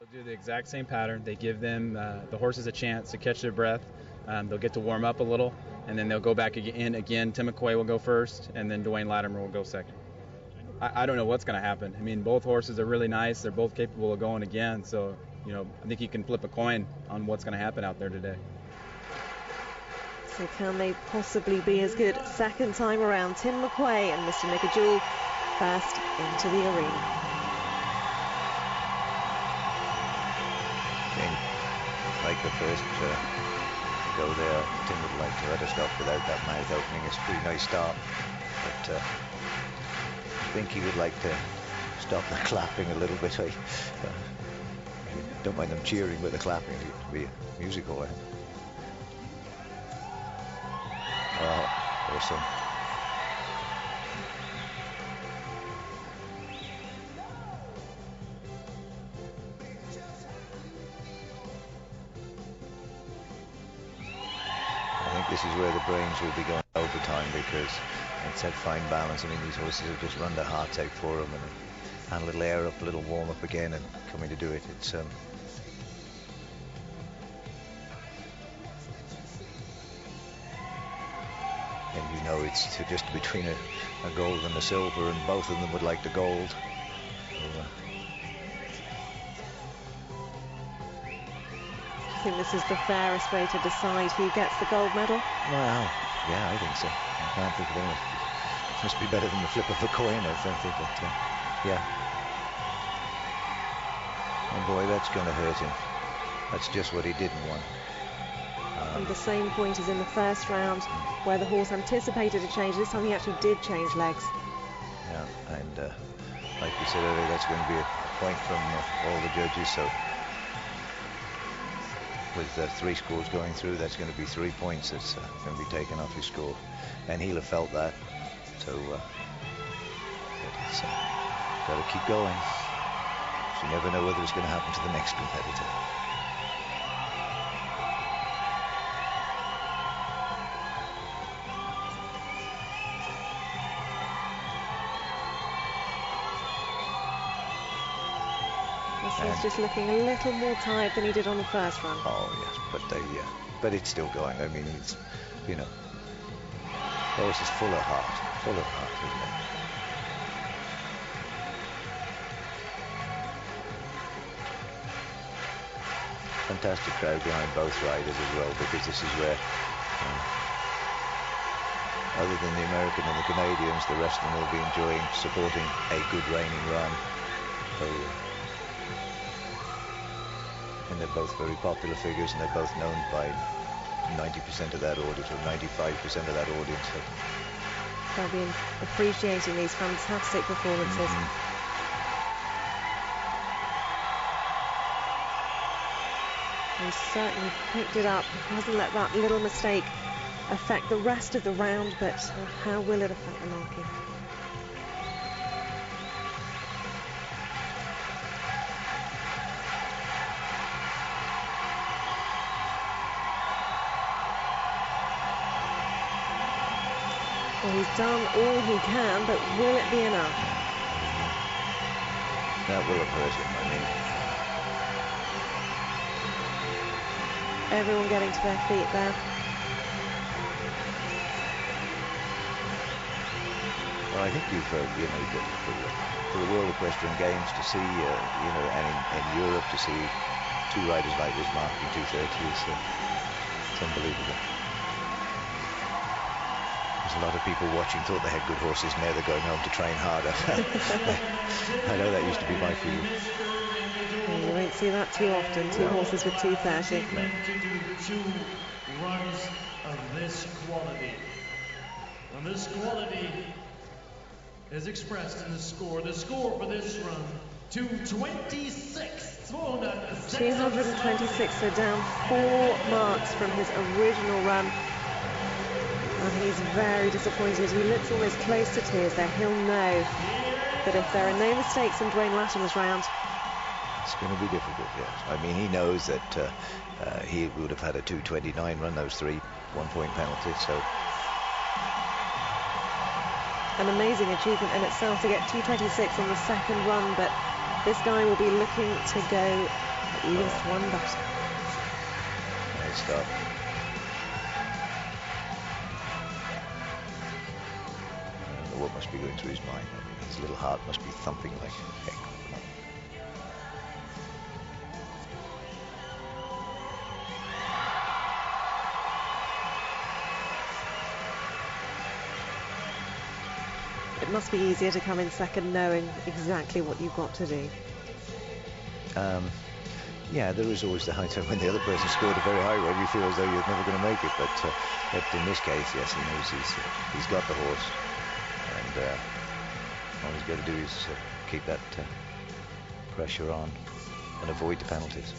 They'll do the exact same pattern. They give them the horses a chance to catch their breath. They'll get to warm up a little, and then they'll go back in again. Tim McQuay will go first, and then Dwayne Latimer will go second. I don't know what's going to happen. I mean, both horses are really nice. They're both capable of going again. So, I think you can flip a coin on what's going to happen out there today. So can they possibly be as good second time around? Tim McQuay and Mr. Nickajoul first into the arena. Like the first go there, Tim would like to let us stop without that mouth opening. It's a pretty nice start, but I think he would like to stop the clapping a little bit. I don't mind them cheering, but the clapping would be musical. Oh, awesome. This is where the brains will be going overtime, because it's that fine balance. I mean, these horses have just run their hearts out for them, and a little air up, a little warm up again, and coming to do it. It's and it's just between a gold and a silver, and both of them would like the gold. So, I think this is the fairest way to decide who gets the gold medal. Well, yeah, I think so. I can't think of anyone. It must be better than the flip of a coin, I think. But, yeah. Oh boy, that's going to hurt him. That's just what he didn't want. And the same point as in the first round, where the horse anticipated a change. This time he actually did change legs. Yeah, and like we said earlier, that's going to be a point from all the judges. So with 3 scores going through, that's going to be 3 points that's going to be taken off his score, and he'll have felt that. So it's got to keep going. So you never know whether it's going to happen to the next competitor. He's just looking a little more tired than he did on the first run. Oh yes, but it's still going. I mean, it's horse is full of heart, isn't it? Fantastic crowd behind both riders as well, because this is where, other than the American and the Canadians, the rest of them will be enjoying supporting a good Reining run. So, and they're both very popular figures, and they're both known by 90% of that audience, or 95% of that audience. So they'll be appreciating these fantastic performances. He's certainly picked it up. He hasn't let that little mistake affect the rest of the round, but how will it affect the marking? Well, he's done all he can, but will it be enough? That will have hurt him, I mean. Everyone getting to their feet there. Well, I think you've, for the World Equestrian Games to see, and in Europe to see 2 riders like this marking 230 is it's unbelievable. There's a lot of people watching, thought they had good horses, now they're going home to train harder. I know that used to be my feeling. Well, you won't see that too often, 2 horses with 230. To do 2 runs of this quality. And this quality is expressed in the score. The score for this run, 226. 226, so down 4 marks from his original run. And he's very disappointed. He looks almost close to tears there. He'll know that if there are no mistakes in Dwayne Latimer's round, it's going to be difficult, yes. I mean, he knows that he would have had a 229 run, those 3 1-point penalties, so. An amazing achievement in itself to get 226 on the second run, but This guy will be looking to go at least one better. Nice stop. I don't know what must be going through his mind. I mean, his little heart must be thumping like heck. It must be easier to come in second knowing exactly what you've got to do. Yeah, there is always the high time when the other person scored a very high one, you feel as though you're never going to make it, but in this case, yes, he knows he's got the horse, and all he's got to do is keep that pressure on and avoid the penalties.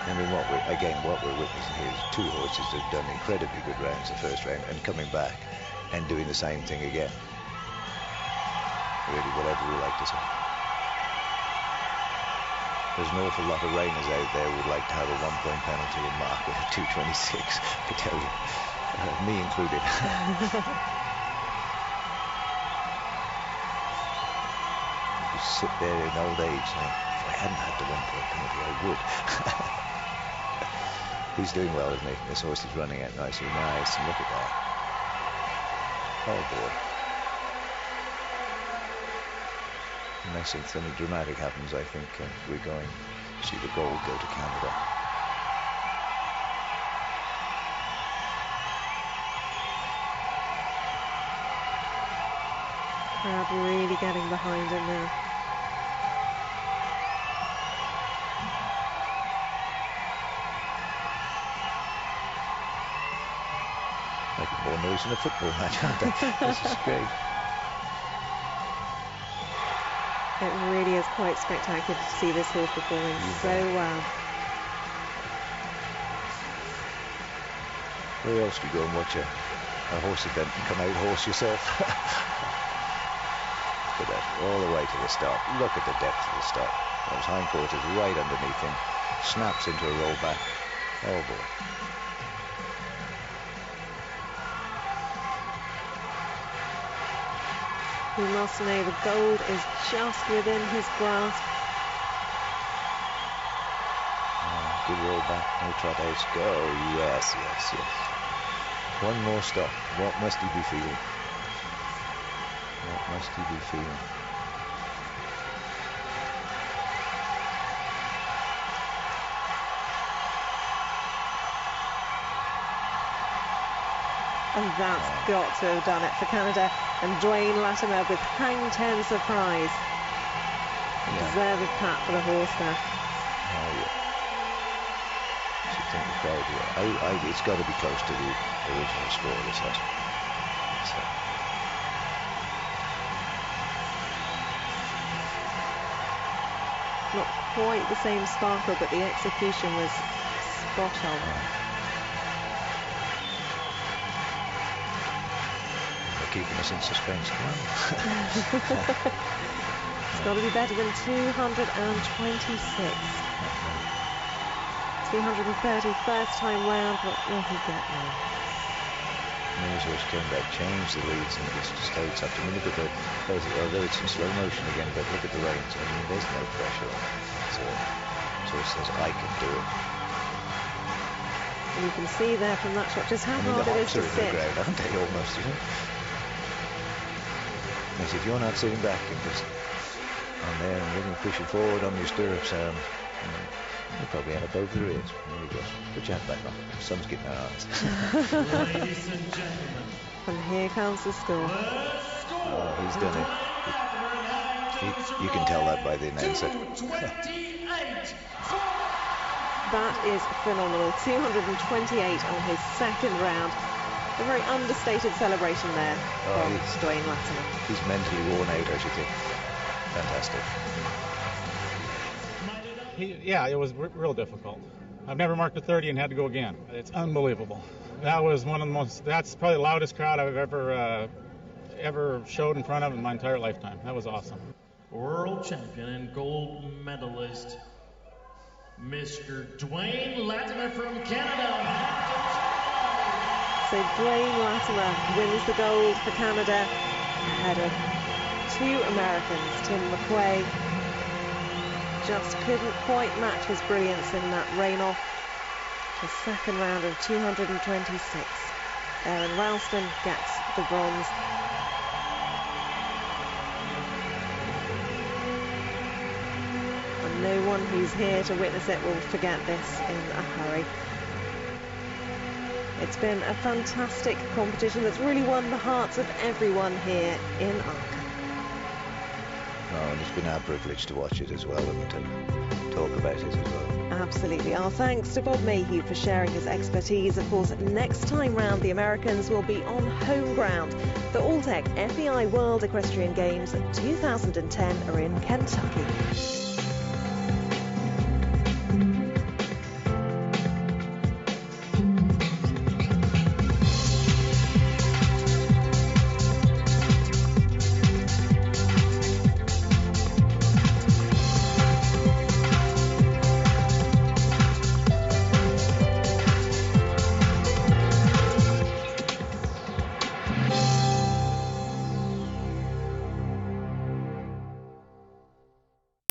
I mean, what we're witnessing here is two horses that have done incredibly good rounds the first round and coming back and doing the same thing again. Really, whatever we like to say. There's an awful lot of reiners out there who would like to have a 1-point penalty and mark with a 2.26, I tell you, me included. You sit there in old age saying, if I hadn't had the 1-point penalty, I would. He's doing well, isn't he? This horse is running out nicely. Nice, and look at that. Oh boy. Unless something dramatic happens, I think we're going to see the gold go to Canada. Crowd really getting behind him now. Making more noise in a football match, aren't they? This is great. It really is quite spectacular to see this horse performing so well. Where else do you go and watch a horse event and come out horse yourself? Look at that, all the way to the start. Look at the depth of the start. Those hindquarters right underneath him. Snaps into a rollback. Oh boy. He must know the gold is just within his grasp. Oh, good roll back, no trot out. Go, yes, yes, yes. One more stop. What must he be feeling? What must he be feeling? And that's got to have done it for Canada. And Dwayne Latimer with hang 10 surprise. Deserved pat for the horse there. Oh yeah. Should think the crowd here. It's got to be close to the original score. This has. Not quite the same sparkle, but the execution was spot on. Keeping us in suspense. It's got to be better than 226. 230 first time round. What will he get now? News came back, changed the leads and just states up. I mean, look at although it's in slow motion again, but look at the reins. I mean, there's no pressure on it. So it says, I can do it. And you can see there from that shot just how hard it is to sit. The ground, aren't they, almost, you know? Because if you're not sitting back and just on there and really pushing forward on your stirrups, you'll probably end up over the ears. There you go. Put your hat back on. The sun's getting our eyes. Ladies and gentlemen. And here comes the score. Oh, he's done it. You can tell that by the announcer. That is phenomenal. 228 on his second round. A very understated celebration there from Dwayne Latimer. He's mentally worn out, I should think. Fantastic. Yeah, it was real difficult. I've never marked a 30 and had to go again. It's unbelievable. That was one of the most, that's probably the loudest crowd I've ever showed in front of in my entire lifetime. That was awesome. World champion and gold medalist, Mr. Dwayne Latimer from Canada. So Dwayne Latimer wins the gold for Canada ahead of 2 Americans. Tim McQuay just couldn't quite match his brilliance in that rain-off. The second round of 226. Aaron Ralston gets the bronze. And no one who's here to witness it will forget this in a hurry. It's been a fantastic competition that's really won the hearts of everyone here in Aachen. Oh, and it's been our privilege to watch it as well and to talk about it as well. Absolutely. Our thanks to Bob Mayhew for sharing his expertise. Of course, next time round, the Americans will be on home ground. The Alltech FEI World Equestrian Games 2010 are in Kentucky.